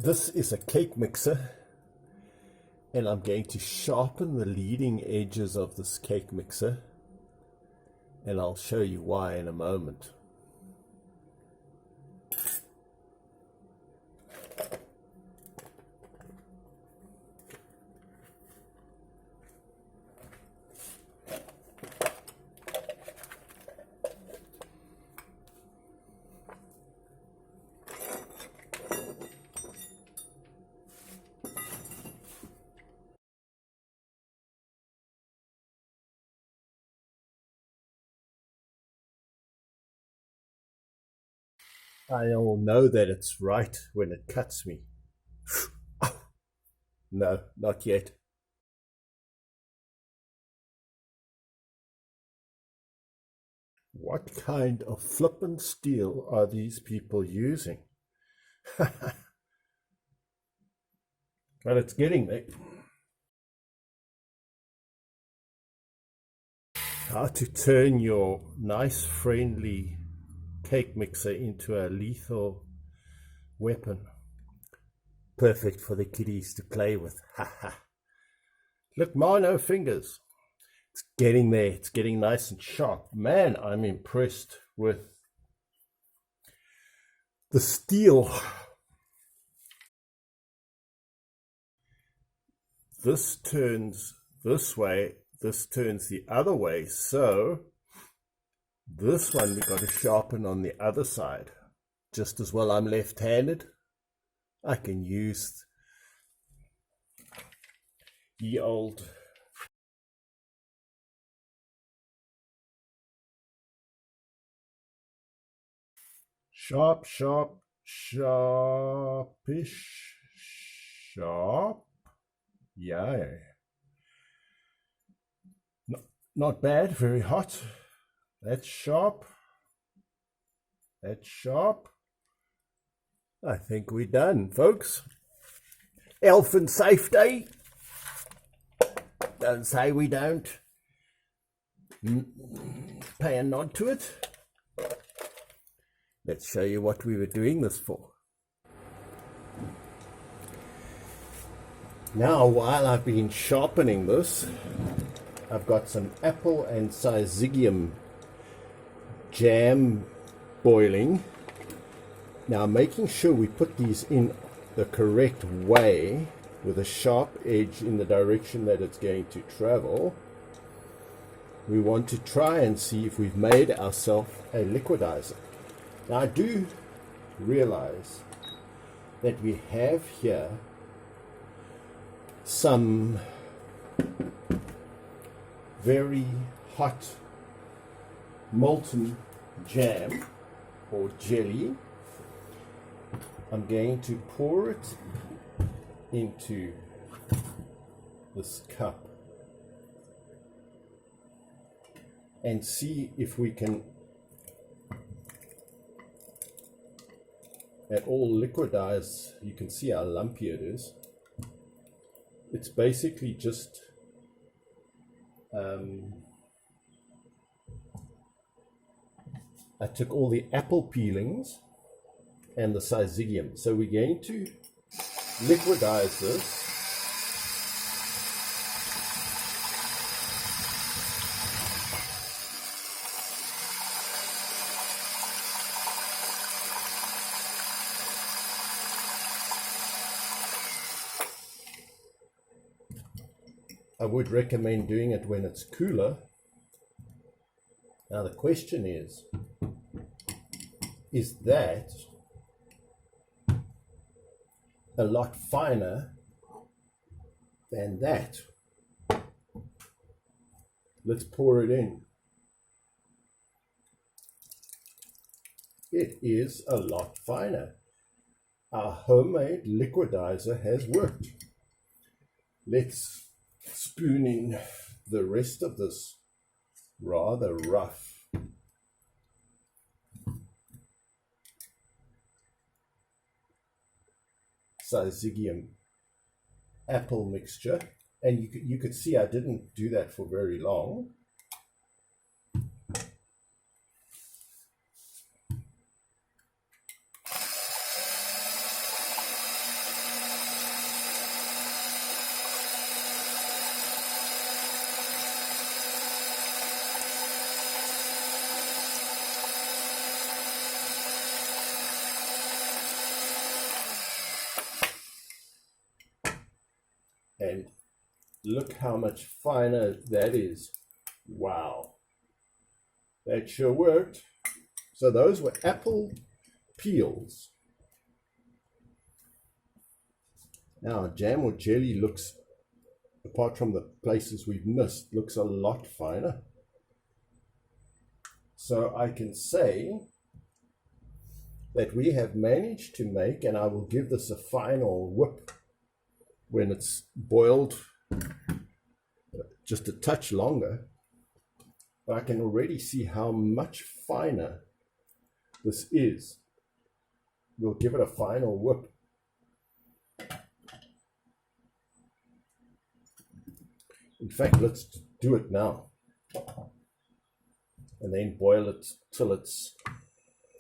This is a cake mixer, and I'm going to sharpen the leading edges of this cake mixer, and I'll show you why in a moment. I'll know that it's right when it cuts me. No, not yet. What kind of flippant steel are these people using? But it's getting there. How to turn your nice, friendly cake mixer into a lethal weapon. Perfect for the kiddies to play with. Look, no fingers. It's getting there. It's getting nice and sharp. Man, I'm impressed with the steel. This turns this way. This turns the other way. So this one we got to sharpen on the other side. Just as well I'm left-handed, I can use the old sharp, sharpish, sharp. Yeah. Not bad, very hot. That's sharp. That's sharp. I think we're done, folks. Health and safety. Don't say we don't. Pay a nod to it. Let's show you what we were doing this for. Now, while I've been sharpening this, I've got some apple and Syzigium jam boiling. Now, making sure we put these in the correct way with a sharp edge in the direction that it's going to travel. We want to try and see if we've made ourselves a liquidizer. Now, I do realize that we have here some very hot molten jam or jelly. I'm going to pour it into this cup and see if we can at all liquidize. You can see how lumpy it is. It's basically just I took all the apple peelings and the Syzigium. So we're going to liquidize this. I would recommend doing it when it's cooler. Now the question is that a lot finer than that? Let's pour it in. It is a lot finer. Our homemade liquidizer has worked. Let's spoon in the rest of this rather rough Syzigium apple mixture, and you could see I didn't do that for very long. And look how much finer that is. Wow, that sure worked. So those were apple peels. Now jam or jelly looks, apart from the places we've missed, looks a lot finer. So I can say that we have managed to make, and I will give this a final whip when it's boiled just a touch longer, but I can already see how much finer this is. We'll give it a final whip. In fact, let's do it now and then boil it till it's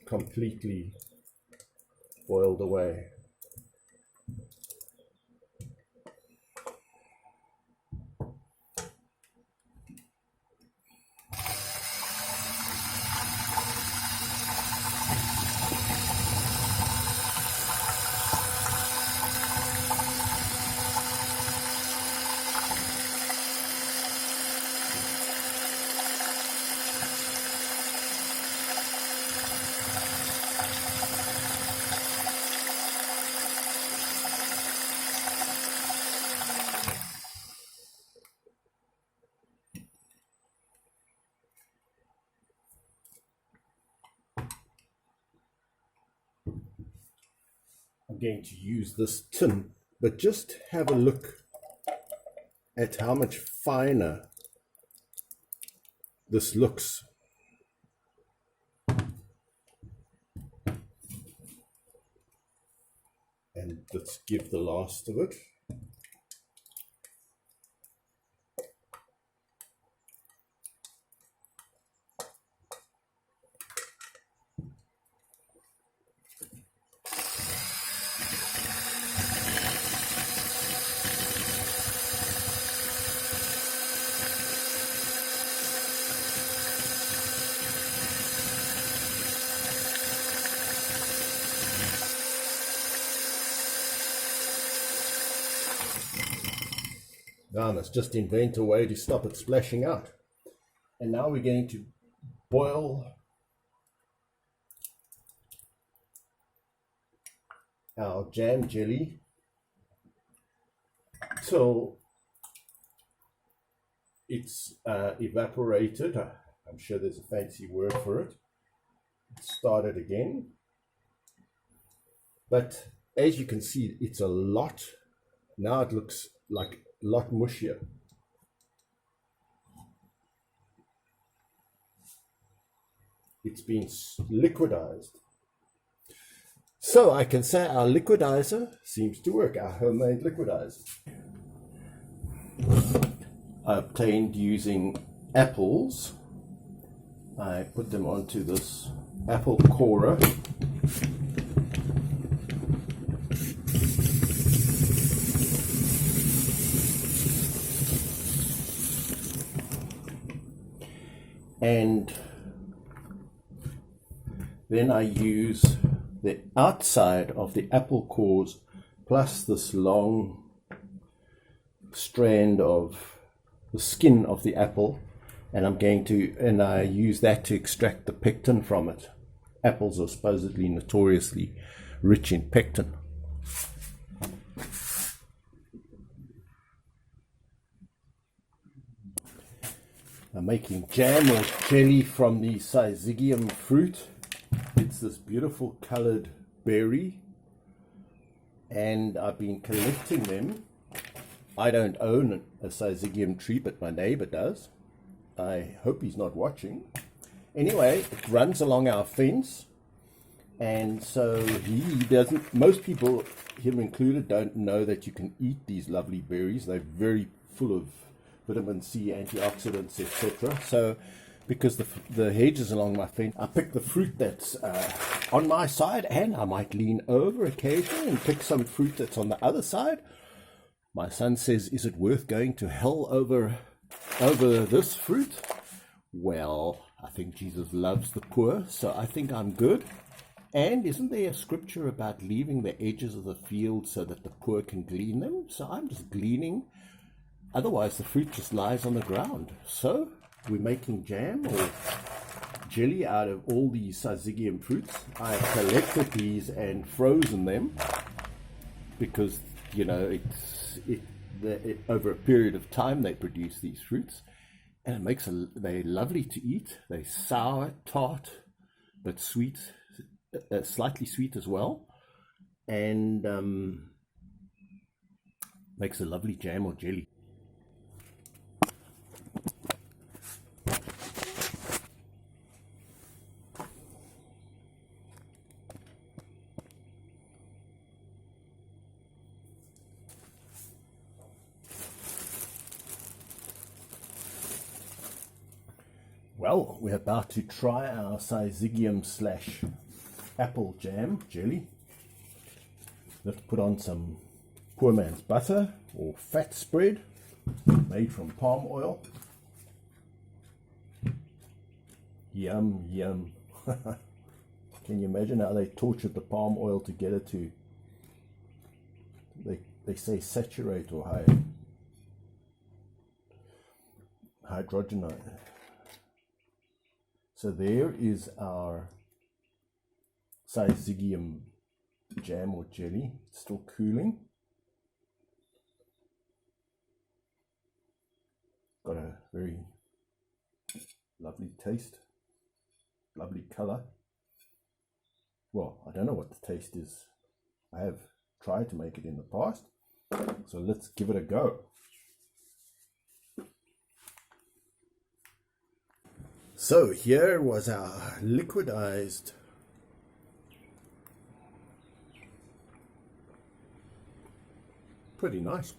completely boiled away. I'm going to use this tin, but just have a look at how much finer this looks. And let's give the last of it. Now let's just invent a way to stop it splashing out. And now we're going to boil our jam jelly till it's evaporated. I'm sure there's a fancy word for it. Start it again. But as you can see, it's a lot. Now it looks like a lot mushier. It's been liquidized. So I can say our liquidizer seems to work, our homemade liquidizer. I obtained using apples. I put them onto this apple corer. And then I use the outside of the apple cores plus this long strand of the skin of the apple, and I use that to extract the pectin from it. Apples are supposedly notoriously rich in pectin. I'm making jam or jelly from the Syzigium fruit. It's this beautiful colored berry, and I've been collecting them. I don't own a Syzigium tree, but my neighbor does. I hope he's not watching. Anyway, it runs along our fence, and so he doesn't, most people, him included, don't know that you can eat these lovely berries. They're very full of vitamin C, antioxidants, etc. So because the hedges along my fence, I pick the fruit that's on my side, and I might lean over occasionally and pick some fruit that's on the other side. My son says, is it worth going to hell over this fruit? Well, I think Jesus loves the poor, so I think I'm good. And isn't there a scripture about leaving the edges of the field so that the poor can glean them? So I'm just gleaning. Otherwise, the fruit just lies on the ground. So we're making jam or jelly out of all these Syzigium fruits. I collected these and frozen them because, you know, over a period of time they produce these fruits. And it makes they're lovely to eat. They're sour, tart, but sweet. Slightly sweet as well, and makes a lovely jam or jelly. Well, we're about to try our Syzigium / apple jam jelly. Let's put on some poor man's butter or fat spread made from palm oil. Yum, yum. Can you imagine how they tortured the palm oil to get it to, they say saturate or hydrogenate. So there is our Syzigium jam or jelly. It's still cooling. Got a very lovely taste, lovely color. Well, I don't know what the taste is. I have tried to make it in the past, so let's give it a go. So here was our liquidized pretty nice.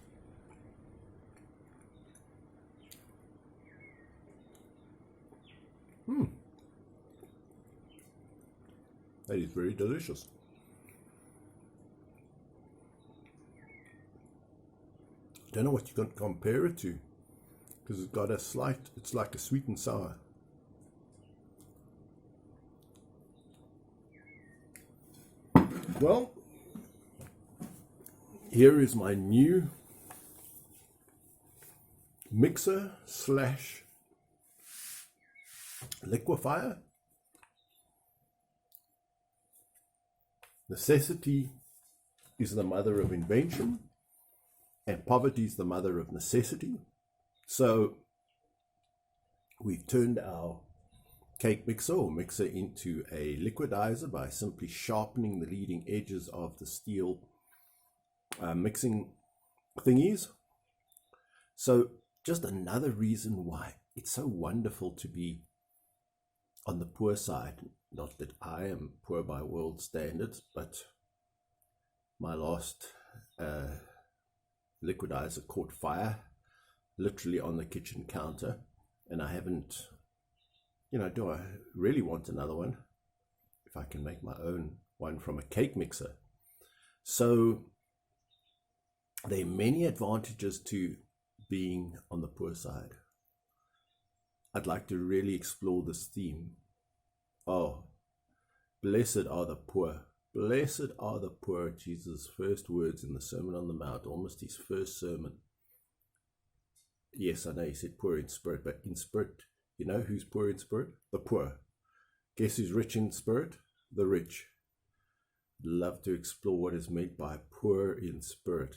That is very delicious. Don't know what you can compare it to, because it's got a slight, it's like a sweet and sour. Well, here is my new mixer / liquefier. Necessity is the mother of invention, and poverty is the mother of necessity. So we've turned our cake mixer or mixer into a liquidizer by simply sharpening the leading edges of the steel mixing thingies. So just another reason why it's so wonderful to be on the poor side. Not that I am poor by world standards, but my last liquidizer caught fire literally on the kitchen counter, and I haven't, you know, do I really want another one if I can make my own one from a cake mixer? So there are many advantages to being on the poor side. I'd like to really explore this theme. Oh, blessed are the poor. Blessed are the poor. Jesus' first words in the Sermon on the Mount, almost his first sermon. Yes, I know he said poor in spirit, but in spirit, you know who's poor in spirit? The poor. Guess who's rich in spirit? The rich. Love to explore what is meant by poor in spirit.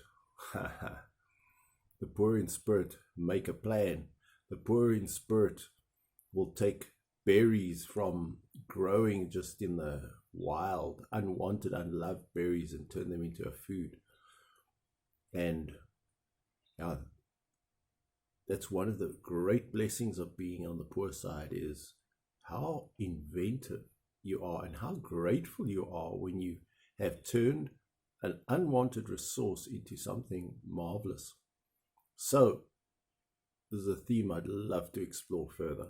The poor in spirit make a plan. The poor in spirit will take berries from growing just in the wild, unwanted, unloved berries and turn them into a food. And that's one of the great blessings of being on the poor side, is how inventive you are and how grateful you are when you have turned an unwanted resource into something marvelous. So this is a theme I'd love to explore further.